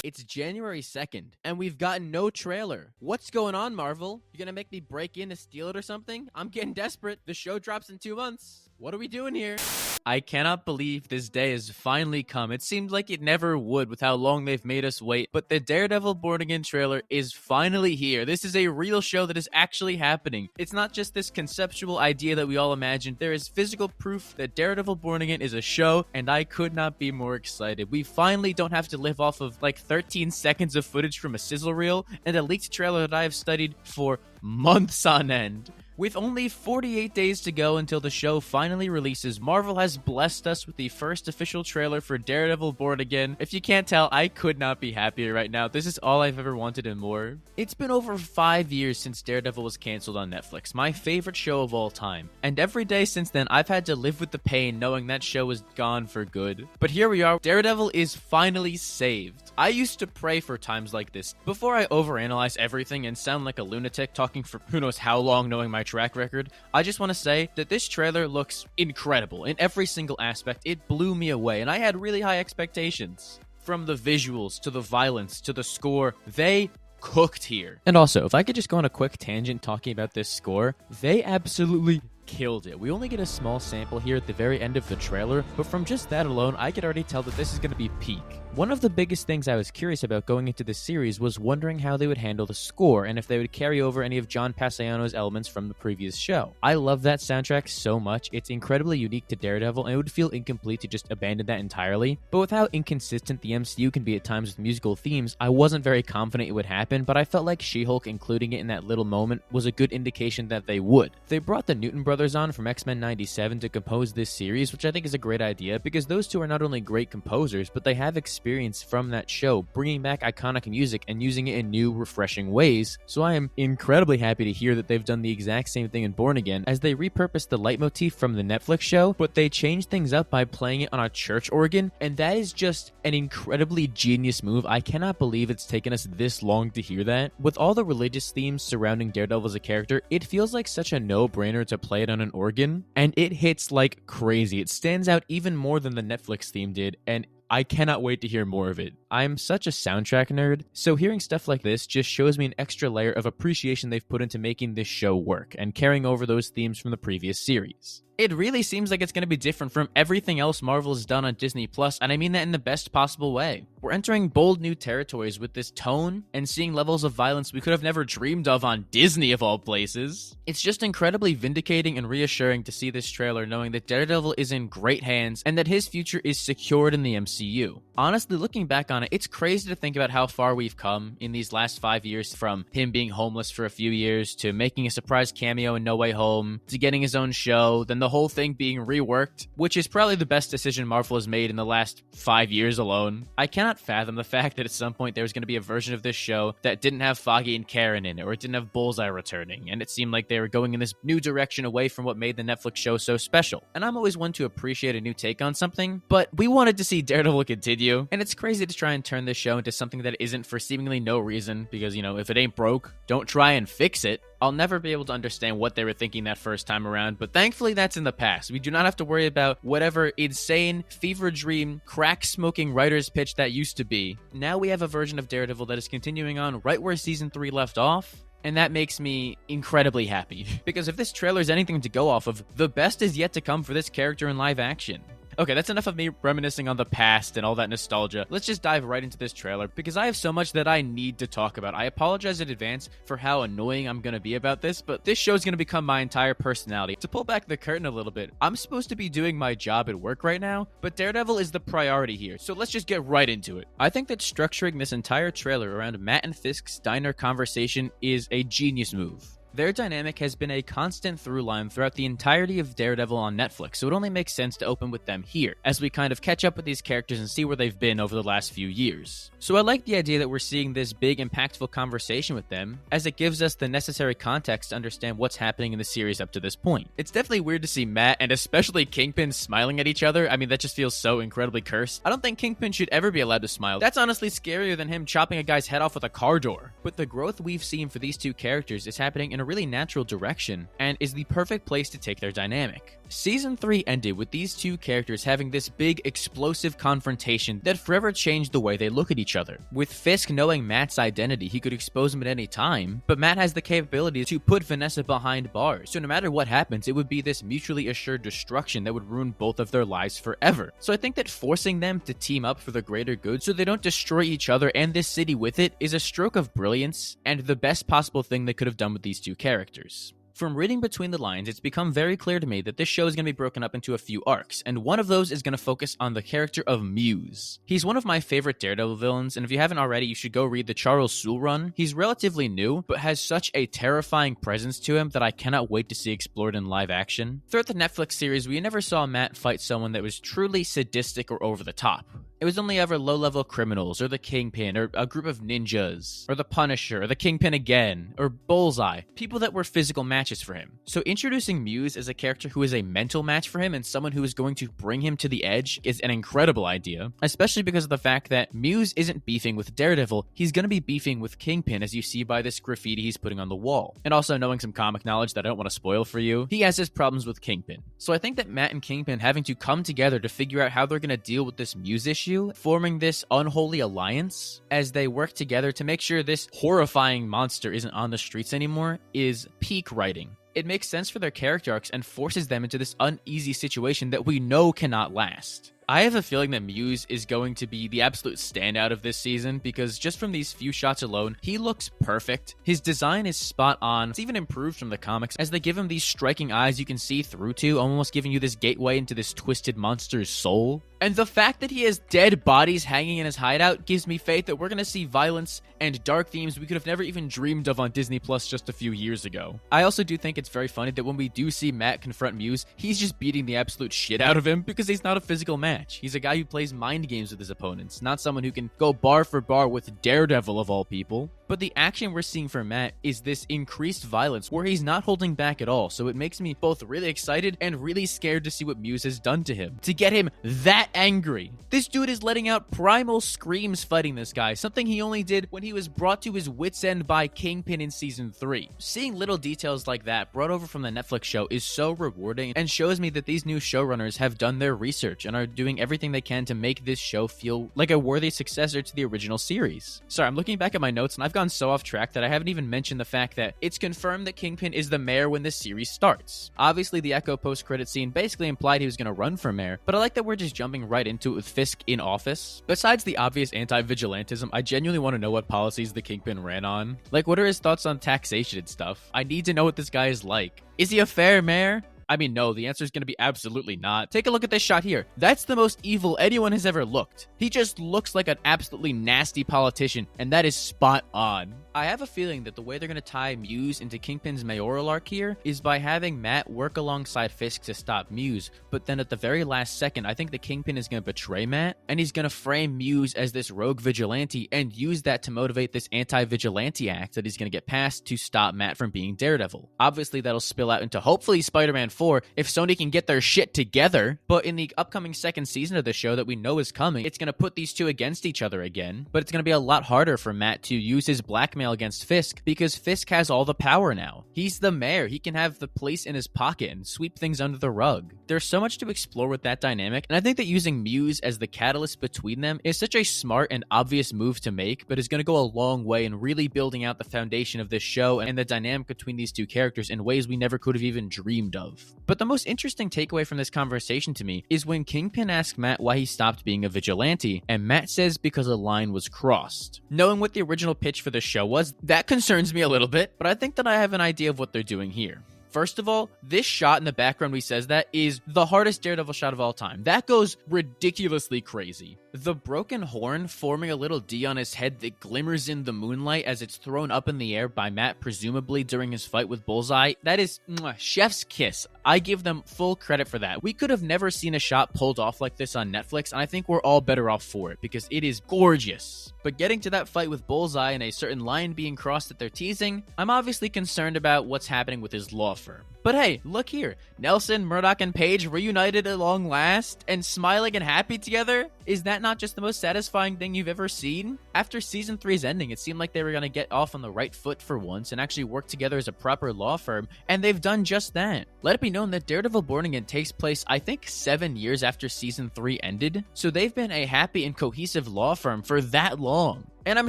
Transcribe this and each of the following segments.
It's January 2nd, and we've gotten no trailer. What's going on, Marvel? You gonna make me break in to steal it or something? I'm getting desperate. The show drops in 2 months. What are we doing here? I cannot believe this day has finally come. It seemed like it never would with how long they've made us wait, but the Daredevil Born Again trailer is finally here. This is a real show that is actually happening. It's not just this conceptual idea that we all imagined. There is physical proof that Daredevil Born Again is a show, and I could not be more excited. We finally don't have to live off of like 13 seconds of footage from a sizzle reel and a leaked trailer that I have studied for months on end. With only 48 days to go until the show finally releases, Marvel has blessed us with the first official trailer for Daredevil Born Again. If you can't tell, I could not be happier right now. This is all I've ever wanted and more. It's been over 5 years since Daredevil was canceled on Netflix, my favorite show of all time. And every day since then, I've had to live with the pain knowing that show is gone for good. But here we are, Daredevil is finally saved. I used to pray for times like this. Before I overanalyze everything and sound like a lunatic talking for who knows how long knowing my track record, I just want to say that this trailer looks incredible in every single aspect. It blew me away, and I had really high expectations. From the visuals, to the violence, to the score, they cooked here. And also, if I could just go on a quick tangent talking about this score, they absolutely killed it. We only get a small sample here at the very end of the trailer, but from just that alone, I could already tell that this is going to be peak. One of the biggest things I was curious about going into this series was wondering how they would handle the score and if they would carry over any of John Passagnano's elements from the previous show. I love that soundtrack so much. It's incredibly unique to Daredevil, and it would feel incomplete to just abandon that entirely. But with how inconsistent the MCU can be at times with musical themes, I wasn't very confident it would happen, but I felt like She-Hulk including it in that little moment was a good indication that they would. They brought the Newton brothers on from X-Men 97 to compose this series, which I think is a great idea because those two are not only great composers, but they have experience from that show, bringing back iconic music and using it in new, refreshing ways. So I am incredibly happy to hear that they've done the exact same thing in Born Again, as they repurposed the leitmotif from the Netflix show, but they changed things up by playing it on a church organ, and that is just an incredibly genius move. I cannot believe it's taken us this long to hear that. With all the religious themes surrounding Daredevil as a character, it feels like such a no-brainer to play it on an organ, and it hits like crazy. It stands out even more than the Netflix theme did, and I cannot wait to hear more of it. I'm such a soundtrack nerd, so hearing stuff like this just shows me an extra layer of appreciation they've put into making this show work and carrying over those themes from the previous series. It really seems like it's going to be different from everything else Marvel has done on Disney+, and I mean that in the best possible way. We're entering bold new territories with this tone and seeing levels of violence we could have never dreamed of on Disney of all places. It's just incredibly vindicating and reassuring to see this trailer knowing that Daredevil is in great hands and that his future is secured in the MCU. Honestly, looking back on it, it's crazy to think about how far we've come in these last 5 years, from him being homeless for a few years to making a surprise cameo in No Way Home to getting his own show, then the whole thing being reworked, which is probably the best decision Marvel has made in the last 5 years alone. I cannot fathom the fact that at some point there was going to be a version of this show that didn't have Foggy and Karen in it, or it didn't have Bullseye returning, and it seemed like they were going in this new direction away from what made the Netflix show so special. And I'm always one to appreciate a new take on something, but we wanted to see Daredevil continue, and it's crazy to try and turn this show into something that isn't for seemingly no reason, because, you know, if it ain't broke, don't try and fix it. I'll never be able to understand what they were thinking that first time around, but thankfully that's in the past. We do not have to worry about whatever insane, fever dream, crack-smoking writer's pitch that used to be. Now we have a version of Daredevil that is continuing on right where Season 3 left off, and that makes me incredibly happy. Because if this trailer is anything to go off of, the best is yet to come for this character in live action. Okay, that's enough of me reminiscing on the past and all that nostalgia. Let's just dive right into this trailer, because I have so much that I need to talk about. I apologize in advance for how annoying I'm going to be about this, but this show is going to become my entire personality. To pull back the curtain a little bit, I'm supposed to be doing my job at work right now, but Daredevil is the priority here, so let's just get right into it. I think that structuring this entire trailer around Matt and Fisk's diner conversation is a genius move. Their dynamic has been a constant through line throughout the entirety of Daredevil on Netflix, so it only makes sense to open with them here, as we kind of catch up with these characters and see where they've been over the last few years. So I like the idea that we're seeing this big, impactful conversation with them, as it gives us the necessary context to understand what's happening in the series up to this point. It's definitely weird to see Matt, and especially Kingpin, smiling at each other. I mean, that just feels so incredibly cursed. I don't think Kingpin should ever be allowed to smile. That's honestly scarier than him chopping a guy's head off with a car door. But the growth we've seen for these two characters is happening in a really natural direction, and is the perfect place to take their dynamic. Season 3 ended with these two characters having this big explosive confrontation that forever changed the way they look at each other. With Fisk knowing Matt's identity, he could expose him at any time, but Matt has the capability to put Vanessa behind bars, so no matter what happens, it would be this mutually assured destruction that would ruin both of their lives forever. So I think that forcing them to team up for the greater good so they don't destroy each other and this city with it is a stroke of brilliance and the best possible thing they could have done with these two characters. From reading between the lines, it's become very clear to me that this show is going to be broken up into a few arcs, and one of those is going to focus on the character of Muse. He's one of my favorite Daredevil villains, and if you haven't already, you should go read the Charles Soule run. He's relatively new, but has such a terrifying presence to him that I cannot wait to see explored in live action. Throughout the Netflix series, we never saw Matt fight someone that was truly sadistic or over the top. It was only ever low-level criminals, or the Kingpin, or a group of ninjas, or the Punisher, or the Kingpin again, or Bullseye, people that were physical matches for him. So introducing Muse as a character who is a mental match for him and someone who is going to bring him to the edge is an incredible idea, especially because of the fact that Muse isn't beefing with Daredevil, he's going to be beefing with Kingpin, as you see by this graffiti he's putting on the wall. And also knowing some comic knowledge that I don't want to spoil for you, he has his problems with Kingpin. So I think that Matt and Kingpin having to come together to figure out how they're going to deal with this Muse issue, forming this unholy alliance as they work together to make sure this horrifying monster isn't on the streets anymore, is peak writing. It makes sense for their character arcs and forces them into this uneasy situation that we know cannot last. I have a feeling that Muse is going to be the absolute standout of this season because just from these few shots alone, he looks perfect. His design is spot on. It's even improved from the comics as they give him these striking eyes you can see through to, almost giving you this gateway into this twisted monster's soul. And the fact that he has dead bodies hanging in his hideout gives me faith that we're going to see violence and dark themes we could have never even dreamed of on Disney Plus just a few years ago. I also do think it's very funny that when we do see Matt confront Muse, he's just beating the absolute shit out of him because he's not a physical match. He's a guy who plays mind games with his opponents, not someone who can go bar for bar with Daredevil of all people. But the action we're seeing from Matt is this increased violence where he's not holding back at all, so it makes me both really excited and really scared to see what Muse has done to him. To get him that angry. This dude is letting out primal screams fighting this guy, something he only did when he was brought to his wit's end by Kingpin in Season 3. Seeing little details like that brought over from the Netflix show is so rewarding and shows me that these new showrunners have done their research and are doing everything they can to make this show feel like a worthy successor to the original series. Sorry, I'm looking back at my notes and I've gone so off track that I haven't even mentioned the fact that it's confirmed that Kingpin is the mayor when this series starts. Obviously, the Echo post-credit scene basically implied he was going to run for mayor, but I like that we're just jumping right into it with Fisk in office. Besides the obvious anti-vigilantism, I genuinely want to know what policies the Kingpin ran on. Like, what are his thoughts on taxation and stuff? I need to know what this guy is like. Is he a fair mayor? I mean, no, the answer is going to be absolutely not. Take a look at this shot here. That's the most evil anyone has ever looked. He just looks like an absolutely nasty politician, and that is spot on. I have a feeling that the way they're going to tie Muse into Kingpin's mayoral arc here is by having Matt work alongside Fisk to stop Muse, but then at the very last second, I think the Kingpin is going to betray Matt, and he's going to frame Muse as this rogue vigilante and use that to motivate this anti-vigilante act that he's going to get passed to stop Matt from being Daredevil. Obviously, that'll spill out into hopefully Spider-Man 4 if Sony can get their shit together, but in the upcoming second season of the show that we know is coming, it's going to put these two against each other again, but it's going to be a lot harder for Matt to use his blackmail against Fisk because Fisk has all the power now. He's the mayor. He can have the police in his pocket and sweep things under the rug. There's so much to explore with that dynamic, and I think that using Muse as the catalyst between them is such a smart and obvious move to make, but is going to go a long way in really building out the foundation of this show and the dynamic between these two characters in ways we never could have even dreamed of. But the most interesting takeaway from this conversation to me is when Kingpin asks Matt why he stopped being a vigilante, and Matt says because a line was crossed. Knowing what the original pitch for the show was, that concerns me a little bit, but I think that I have an idea of what they're doing here. First of all, this shot in the background we says that is the hardest Daredevil shot of all time. That goes ridiculously crazy. The broken horn forming a little D on his head that glimmers in the moonlight as it's thrown up in the air by Matt, presumably during his fight with Bullseye, that is chef's kiss. I give them full credit for that. We could have never seen a shot pulled off like this on Netflix, and I think we're all better off for it because it is gorgeous. But getting to that fight with Bullseye and a certain line being crossed that they're teasing, I'm obviously concerned about what's happening with his law firm. But hey, look here. Nelson, Murdock, and Paige reunited at long last and smiling and happy together? Is that that not just the most satisfying thing you've ever seen? After season 3's ending, it seemed like they were going to get off on the right foot for once and actually work together as a proper law firm, and they've done just that. Let it be known that Daredevil Born Again takes place, I think, 7 years after season 3 ended, so they've been a happy and cohesive law firm for that long. And I'm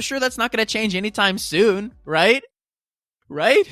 sure that's not going to change anytime soon, right? Right?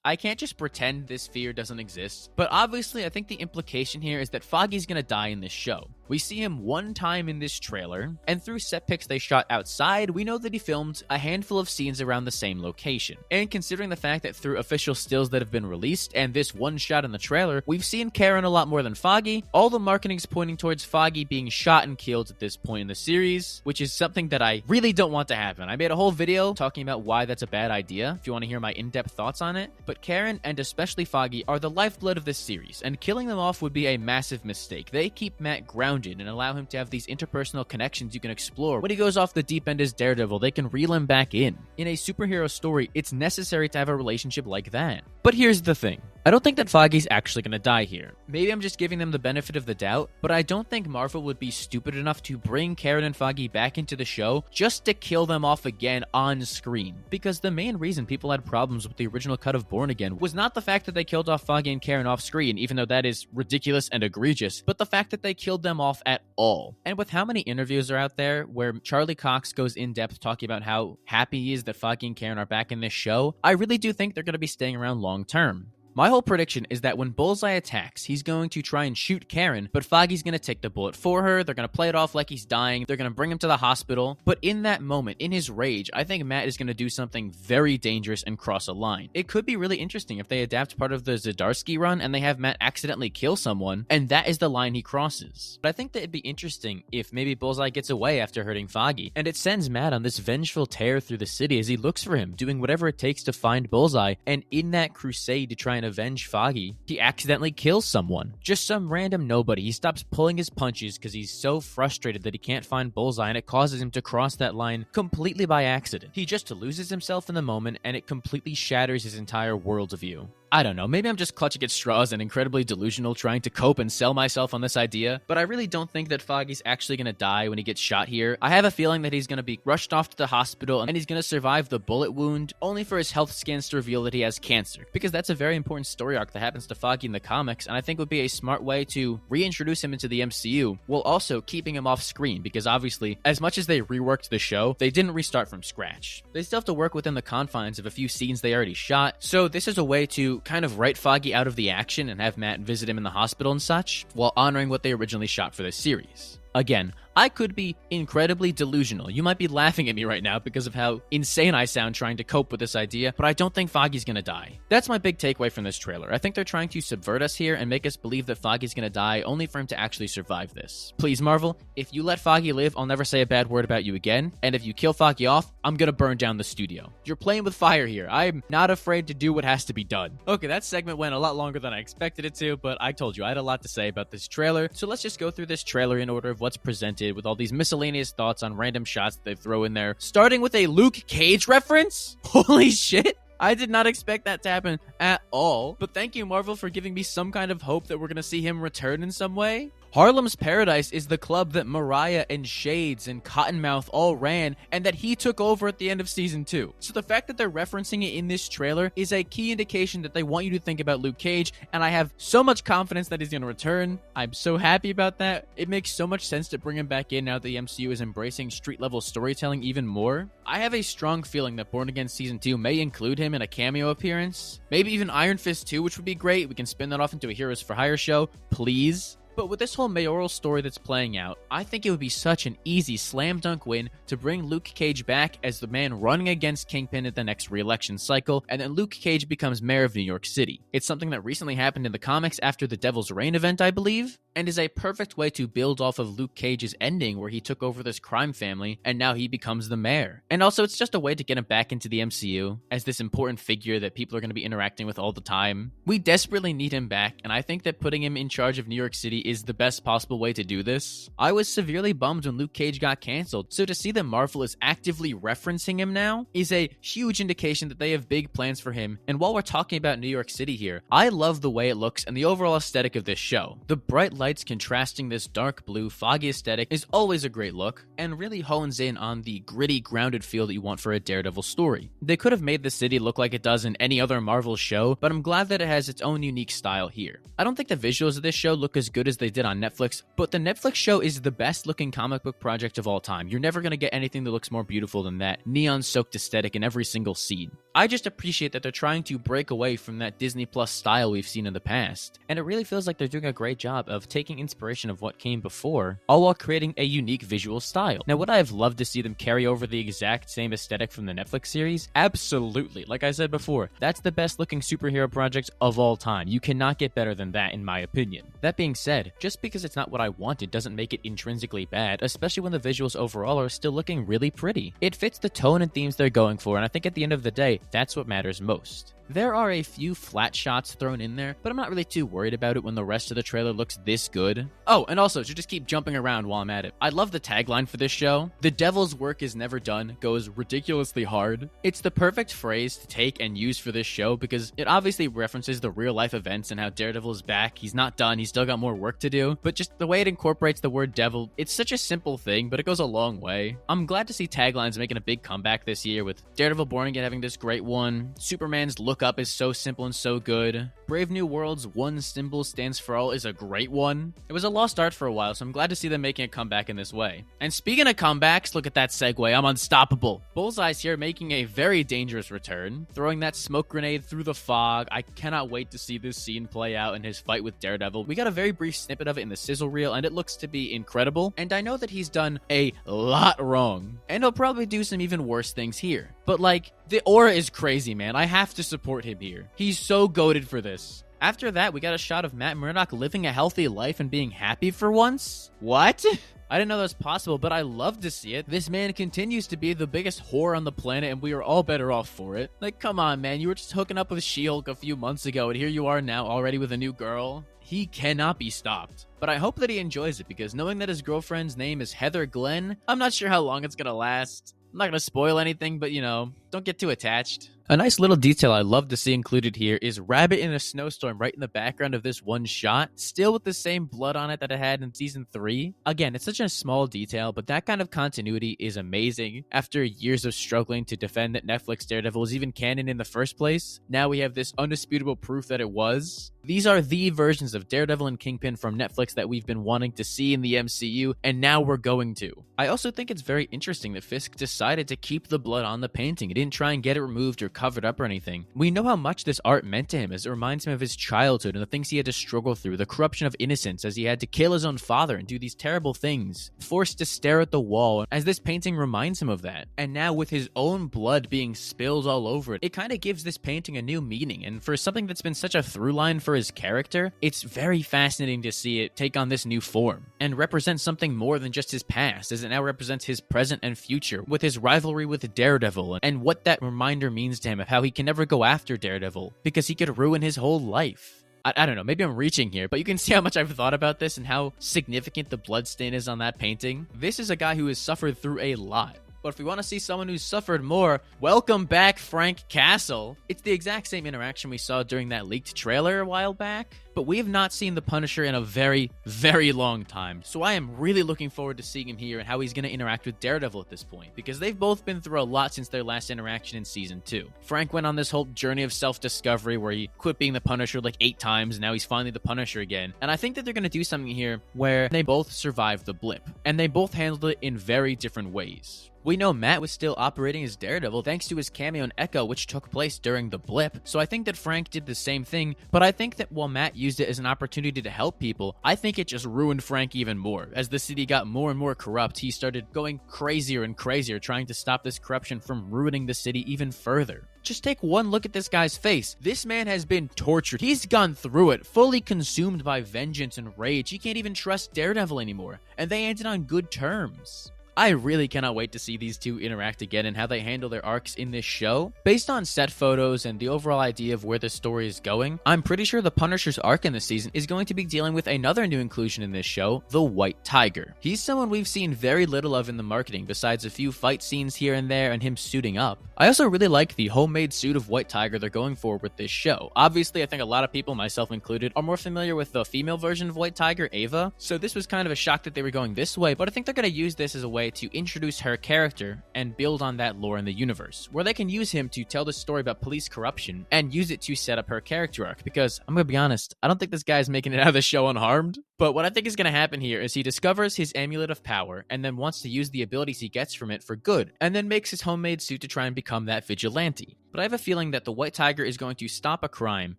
I can't just pretend this fear doesn't exist, but obviously I think the implication here is that Foggy's gonna die in this show. We see him one time in this trailer, and through set pics they shot outside, we know that he filmed a handful of scenes around the same location. And considering the fact that through official stills that have been released, and this one shot in the trailer, we've seen Karen a lot more than Foggy, all the marketing's pointing towards Foggy being shot and killed at this point in the series, which is something that I really don't want to happen. I made a whole video talking about why that's a bad idea, if you want to hear my in-depth thoughts on it, but Karen, and especially Foggy, are the lifeblood of this series, and killing them off would be a massive mistake. They keep Matt grounded and allow him to have these interpersonal connections you can explore. When he goes off the deep end as Daredevil, they can reel him back in. In a superhero story, it's necessary to have a relationship like that. But here's the thing. I don't think that Foggy's actually going to die here. Maybe I'm just giving them the benefit of the doubt, but I don't think Marvel would be stupid enough to bring Karen and Foggy back into the show just to kill them off again on screen. Because the main reason people had problems with the original cut of Born Again was not the fact that they killed off Foggy and Karen off screen, even though that is ridiculous and egregious, but the fact that they killed them off at all. And with how many interviews are out there where Charlie Cox goes in depth talking about how happy he is that Foggy and Karen are back in this show, I really do think they're going to be staying around long term. My whole prediction is that when Bullseye attacks, he's going to try and shoot Karen, but Foggy's going to take the bullet for her. They're going to play it off like he's dying. They're going to bring him to the hospital. But in that moment, in his rage, I think Matt is going to do something very dangerous and cross a line. It could be really interesting if they adapt part of the Zdarsky run and they have Matt accidentally kill someone, and that is the line he crosses. But I think that it'd be interesting if maybe Bullseye gets away after hurting Foggy, and it sends Matt on this vengeful tear through the city as he looks for him, doing whatever it takes to find Bullseye, and in that crusade to try and avenge Foggy, he accidentally kills someone. Just some random nobody. He stops pulling his punches because he's so frustrated that he can't find Bullseye, and it causes him to cross that line completely by accident. He just loses himself in the moment, and it completely shatters his entire worldview. I don't know, maybe I'm just clutching at straws and incredibly delusional trying to cope and sell myself on this idea, but I really don't think that Foggy's actually going to die when he gets shot here. I have a feeling that he's going to be rushed off to the hospital and he's going to survive the bullet wound, only for his health scans to reveal that he has cancer, because that's a very important story arc that happens to Foggy in the comics, and I think would be a smart way to reintroduce him into the MCU, while also keeping him off screen, because obviously, as much as they reworked the show, they didn't restart from scratch. They still have to work within the confines of a few scenes they already shot, so this is a way to kind of write Foggy out of the action and have Matt visit him in the hospital and such, while honoring what they originally shot for this series. Again, I could be incredibly delusional. You might be laughing at me right now because of how insane I sound trying to cope with this idea, but I don't think Foggy's gonna die. That's my big takeaway from this trailer. I think they're trying to subvert us here and make us believe that Foggy's gonna die only for him to actually survive this. Please, Marvel, if you let Foggy live, I'll never say a bad word about you again, and if you kill Foggy off, I'm gonna burn down the studio. You're playing with fire here. I'm not afraid to do what has to be done. Okay, that segment went a lot longer than I expected it to, but I told you I had a lot to say about this trailer, so let's just go through this trailer in order of what's presented, with all these miscellaneous thoughts on random shots that they throw in there, starting with a Luke Cage reference. Holy shit! I did not expect that to happen at all, but thank you, Marvel, for giving me some kind of hope that we're gonna see him return in some way. Harlem's Paradise is the club that Mariah and Shades and Cottonmouth all ran, and that he took over at the end of season 2. So the fact that they're referencing it in this trailer is a key indication that they want you to think about Luke Cage, and I have so much confidence that he's going to return. I'm so happy about that. It makes so much sense to bring him back in now that the MCU is embracing street-level storytelling even more. I have a strong feeling that Born Again Season 2 may include him in a cameo appearance. Maybe even Iron Fist 2, which would be great. We can spin that off into a Heroes for Hire show, please. But with this whole mayoral story that's playing out, I think it would be such an easy slam dunk win to bring Luke Cage back as the man running against Kingpin at the next re-election cycle, and then Luke Cage becomes mayor of New York City. It's something that recently happened in the comics after the Devil's Reign event, I believe, and is a perfect way to build off of Luke Cage's ending where he took over this crime family and now he becomes the mayor. And also, it's just a way to get him back into the MCU as this important figure that people are going to be interacting with all the time. We desperately need him back, and I think that putting him in charge of New York City is the best possible way to do this. I was severely bummed when Luke Cage got canceled, so to see that Marvel is actively referencing him now is a huge indication that they have big plans for him. And while we're talking about New York City here, I love the way it looks and the overall aesthetic of this show. The bright lights contrasting this dark blue, foggy aesthetic is always a great look, and really hones in on the gritty, grounded feel that you want for a Daredevil story. They could have made the city look like it does in any other Marvel show, but I'm glad that it has its own unique style here. I don't think the visuals of this show look as good as they did on Netflix, but the Netflix show is the best looking comic book project of all time. You're never going to get anything that looks more beautiful than that neon-soaked aesthetic in every single scene. I just appreciate that they're trying to break away from that Disney Plus style we've seen in the past, and it really feels like they're doing a great job of taking inspiration of what came before, all while creating a unique visual style. Now, would I have loved to see them carry over the exact same aesthetic from the Netflix series? Absolutely. Like I said before, that's the best looking superhero project of all time. You cannot get better than that, in my opinion. That being said, just because it's not what I wanted doesn't make it intrinsically bad, especially when the visuals overall are still looking really pretty. It fits the tone and themes they're going for, and I think at the end of the day, that's what matters most. There are a few flat shots thrown in there, but I'm not really too worried about it when the rest of the trailer looks this good. Oh, and also, to just keep jumping around while I'm at it, I love the tagline for this show. "The devil's work is never done" goes ridiculously hard. It's the perfect phrase to take and use for this show because it obviously references the real life events and how Daredevil is back. He's not done, he's still got more work to do, but just the way it incorporates the word devil, it's such a simple thing, but it goes a long way. I'm glad to see taglines making a big comeback this year, with Daredevil Born Again having this great one, Superman's Look Up is so simple and so good, Brave New World's One Symbol Stands for All is a great one. It was a lost art for a while, so I'm glad to see them making a comeback in this way. And speaking of comebacks, look at that segue, I'm unstoppable. Bullseye's here making a very dangerous return, throwing that smoke grenade through the fog. I cannot wait to see this scene play out in his fight with Daredevil. We got a very brief snippet of it in the sizzle reel, and it looks to be incredible. And I know that he's done a lot wrong, and he'll probably do some even worse things here. But like, the aura is crazy, man. I have to support him here. He's so goated for this. After that, we got a shot of Matt Murdock living a healthy life and being happy for once. What? I didn't know that was possible, but I love to see it. This man continues to be the biggest whore on the planet, and we are all better off for it. Like, come on, man. You were just hooking up with She-Hulk a few months ago, and here you are now already with a new girl. He cannot be stopped. But I hope that he enjoys it, because knowing that his girlfriend's name is Heather Glenn, I'm not sure how long it's gonna last. I'm not gonna spoil anything, but, you know, don't get too attached. A nice little detail I love to see included here is Rabbit in a snowstorm right in the background of this one shot, still with the same blood on it that it had in season 3. Again, it's such a small detail, but that kind of continuity is amazing. After years of struggling to defend that Netflix Daredevil was even canon in the first place, now we have this undisputable proof that it was. These are the versions of Daredevil and Kingpin from Netflix that we've been wanting to see in the MCU, and now we're going to. I also think it's very interesting that Fisk decided to keep the blood on the painting. He didn't try and get it removed or covered up or anything. We know how much this art meant to him, as it reminds him of his childhood and the things he had to struggle through, the corruption of innocence as he had to kill his own father and do these terrible things, forced to stare at the wall, as this painting reminds him of that. And now with his own blood being spilled all over it, it kind of gives this painting a new meaning, and for something that's been such a through line for his character, it's very fascinating to see it take on this new form and represent something more than just his past, as it now represents his present and future with his rivalry with Daredevil and what that reminder means to him of how he can never go after Daredevil because he could ruin his whole life. I don't know, maybe I'm reaching here, but you can see how much I've thought about this and how significant the bloodstain is on that painting. This is a guy who has suffered through a lot. But if we want to see someone who's suffered more, welcome back Frank Castle. It's the exact same interaction we saw during that leaked trailer a while back, but we have not seen the Punisher in a very, very long time. So I am really looking forward to seeing him here and how he's going to interact with Daredevil at this point, because they've both been through a lot since their last interaction in season 2. Frank went on this whole journey of self-discovery where he quit being the Punisher like 8 times, and now he's finally the Punisher again. And I think that they're going to do something here where they both survived the blip, and they both handled it in very different ways. We know Matt was still operating as Daredevil thanks to his cameo in Echo, which took place during the blip, so I think that Frank did the same thing, but I think that while Matt used it as an opportunity to help people, I think it just ruined Frank even more. As the city got more and more corrupt, he started going crazier and crazier, trying to stop this corruption from ruining the city even further. Just take one look at this guy's face. This man has been tortured. He's gone through it, fully consumed by vengeance and rage. He can't even trust Daredevil anymore, and they ended on good terms. I really cannot wait to see these two interact again and how they handle their arcs in this show. Based on set photos and the overall idea of where the story is going, I'm pretty sure the Punisher's arc in this season is going to be dealing with another new inclusion in this show, the White Tiger. He's someone we've seen very little of in the marketing besides a few fight scenes here and there and him suiting up. I also really like the homemade suit of White Tiger they're going for with this show. Obviously, I think a lot of people, myself included, are more familiar with the female version of White Tiger, Ava, so this was kind of a shock that they were going this way, but I think they're going to use this as a way to introduce her character and build on that lore in the universe, where they can use him to tell the story about police corruption and use it to set up her character arc, because I'm gonna be honest, I don't think this guy's making it out of the show unharmed. But what I think is going to happen here is he discovers his amulet of power and then wants to use the abilities he gets from it for good, and then makes his homemade suit to try and become that vigilante. But I have a feeling that the White Tiger is going to stop a crime,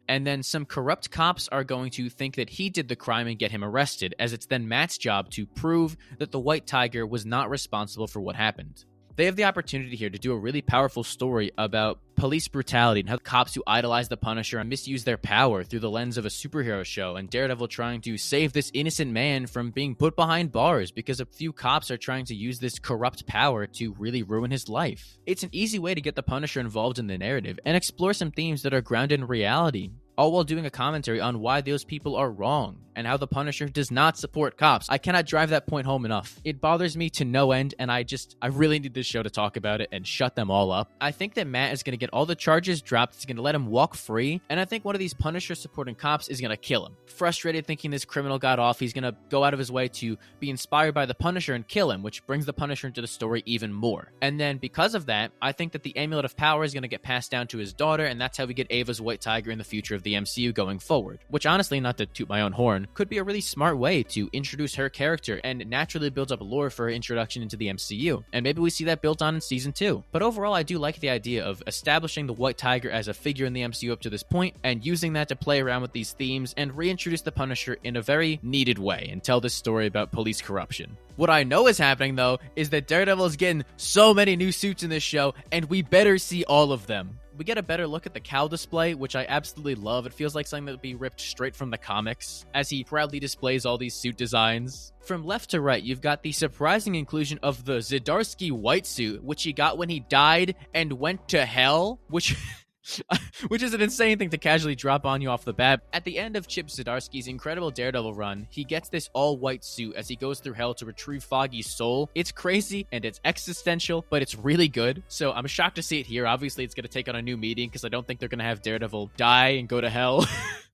and then some corrupt cops are going to think that he did the crime and get him arrested, as it's then Matt's job to prove that the White Tiger was not responsible for what happened. They have the opportunity here to do a really powerful story about police brutality and how cops who idolize the Punisher and misuse their power through the lens of a superhero show, and Daredevil trying to save this innocent man from being put behind bars because a few cops are trying to use this corrupt power to really ruin his life. It's an easy way to get the Punisher involved in the narrative and explore some themes that are grounded in reality, all while doing a commentary on why those people are wrong and how the Punisher does not support cops. I cannot drive that point home enough. It bothers me to no end, and I really need this show to talk about it and shut them all up. I think that Matt is going to get all the charges dropped. He's going to let him walk free, and I think one of these Punisher supporting cops is going to kill him. Frustrated thinking this criminal got off, he's going to go out of his way to be inspired by the Punisher and kill him, which brings the Punisher into the story even more. And then because of that, I think that the amulet of power is going to get passed down to his daughter, and that's how we get Ava's White Tiger in the future of the MCU going forward, which honestly, not to toot my own horn, could be a really smart way to introduce her character and naturally build up lore for her introduction into the MCU. And maybe we see that built on in season 2. But overall, I do like the idea of establishing the White Tiger as a figure in the MCU up to this point and using that to play around with these themes and reintroduce the Punisher in a very needed way and tell this story about police corruption. What I know is happening, though, is that Daredevil is getting so many new suits in this show, and we better see all of them. We get a better look at the cowl display, which I absolutely love. It feels like something that would be ripped straight from the comics, as he proudly displays all these suit designs. From left to right, you've got the surprising inclusion of the Zdarsky white suit, which he got when he died and went to hell, which is an insane thing to casually drop on you off the bat. At the end of Chip Zdarsky's incredible Daredevil run, he gets this all-white suit as he goes through hell to retrieve Foggy's soul. It's crazy and it's existential, but it's really good. So I'm shocked to see it here. Obviously, it's going to take on a new meaning because I don't think they're going to have Daredevil die and go to hell.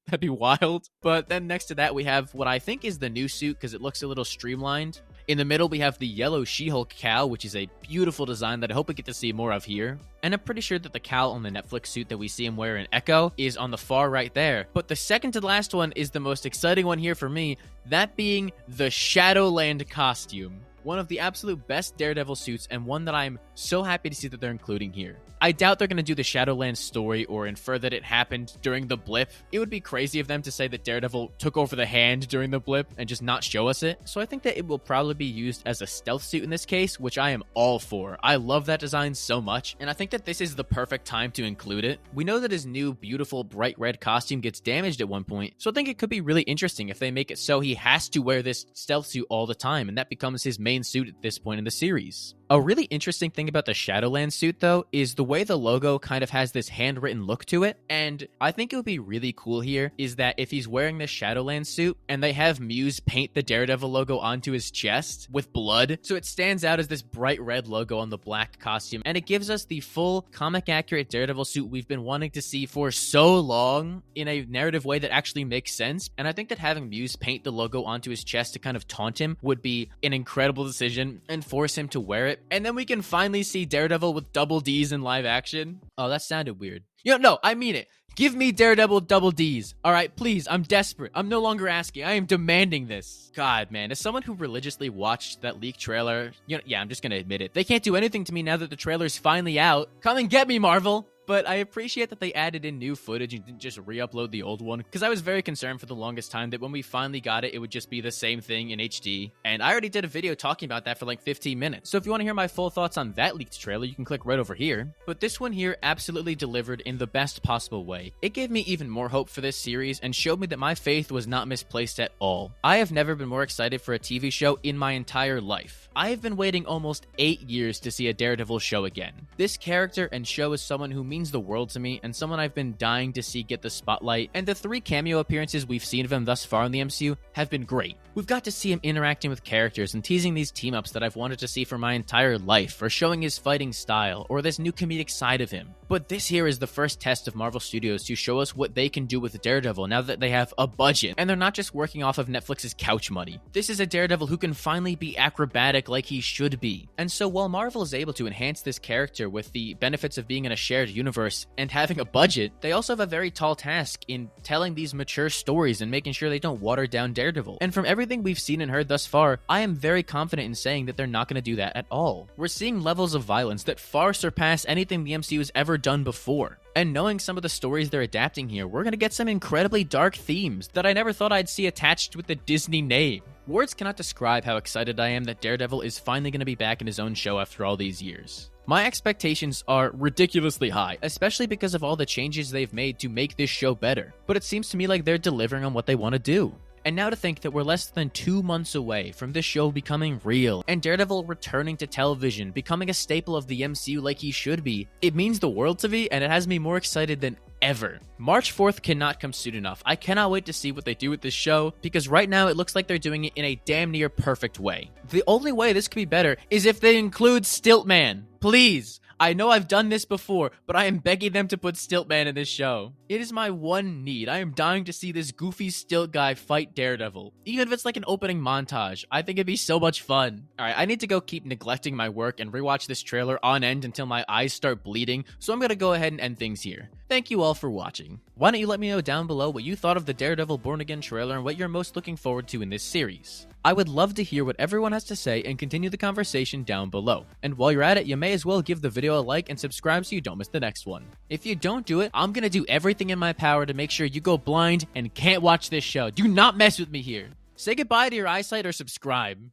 That'd be wild. But then next to that, we have what I think is the new suit because it looks a little streamlined. In the middle, we have the yellow She-Hulk cowl, which is a beautiful design that I hope we get to see more of here. And I'm pretty sure that the cowl on the Netflix suit that we see him wear in Echo is on the far right there. But the second to last one is the most exciting one here for me, that being the Shadowland costume. One of the absolute best Daredevil suits, and one that I'm so happy to see that they're including here. I doubt they're going to do the Shadowland story or infer that it happened during the blip. It would be crazy of them to say that Daredevil took over the hand during the blip and just not show us it. So I think that it will probably be used as a stealth suit in this case, which I am all for. I love that design so much, and I think that this is the perfect time to include it. We know that his new beautiful bright red costume gets damaged at one point, so I think it could be really interesting if they make it so he has to wear this stealth suit all the time, and that becomes his main suit at this point in the series. A really interesting thing about the Shadowland suit, though, is the way the logo kind of has this handwritten look to it, and I think it would be really cool here is that if he's wearing this Shadowland suit and they have Muse paint the Daredevil logo onto his chest with blood, so it stands out as this bright red logo on the black costume, and it gives us the full comic-accurate Daredevil suit we've been wanting to see for so long in a narrative way that actually makes sense, and I think that having Muse paint the logo onto his chest to kind of taunt him would be an incredible decision and force him to wear it. And then we can finally see Daredevil with double D's in live action. Oh, that sounded weird. No, I mean it. Give me Daredevil double D's. All right, please, I'm desperate. I'm no longer asking. I am demanding this. God, man, as someone who religiously watched that leaked trailer, yeah, I'm just going to admit it. They can't do anything to me now that the trailer's finally out. Come and get me, Marvel. But I appreciate that they added in new footage and didn't just re-upload the old one, because I was very concerned for the longest time that when we finally got it, it would just be the same thing in HD. And I already did a video talking about that for like 15 minutes. So if you want to hear my full thoughts on that leaked trailer, you can click right over here. But this one here absolutely delivered in the best possible way. It gave me even more hope for this series and showed me that my faith was not misplaced at all. I have never been more excited for a TV show in my entire life. I have been waiting almost 8 years to see a Daredevil show again. This character and show is someone who means the world to me and someone I've been dying to see get the spotlight, and the 3 cameo appearances we've seen of him thus far in the MCU have been great. We've got to see him interacting with characters and teasing these team-ups that I've wanted to see for my entire life, or showing his fighting style, or this new comedic side of him. But this here is the first test of Marvel Studios to show us what they can do with Daredevil now that they have a budget, and they're not just working off of Netflix's couch money. This is a Daredevil who can finally be acrobatic like he should be. And so while Marvel is able to enhance this character with the benefits of being in a shared universe and having a budget, they also have a very tall task in telling these mature stories and making sure they don't water down Daredevil. And from everything we've seen and heard thus far, I am very confident in saying that they're not going to do that at all. We're seeing levels of violence that far surpass anything the MCU has ever done before. And knowing some of the stories they're adapting here, we're going to get some incredibly dark themes that I never thought I'd see attached with the Disney name. Words cannot describe how excited I am that Daredevil is finally going to be back in his own show after all these years. My expectations are ridiculously high, especially because of all the changes they've made to make this show better. But it seems to me like they're delivering on what they want to do. And now to think that we're less than 2 months away from this show becoming real, and Daredevil returning to television, becoming a staple of the MCU like he should be, it means the world to me, and it has me more excited than ever. March 4th cannot come soon enough. I cannot wait to see what they do with this show, because right now it looks like they're doing it in a damn near perfect way. The only way this could be better is if they include Stiltman. Please! I know I've done this before, but I am begging them to put Stiltman in this show. It is my one need. I am dying to see this goofy stilt guy fight Daredevil. Even if it's like an opening montage, I think it'd be so much fun. Alright, I need to go keep neglecting my work and rewatch this trailer on end until my eyes start bleeding, so I'm gonna go ahead and end things here. Thank you all for watching. Why don't you let me know down below what you thought of the Daredevil Born Again trailer and what you're most looking forward to in this series. I would love to hear what everyone has to say and continue the conversation down below. And while you're at it, you may as well give the video a like and subscribe so you don't miss the next one. If you don't do it, I'm gonna do everything in my power to make sure you go blind and can't watch this show. Do not mess with me here. Say goodbye to your eyesight or subscribe.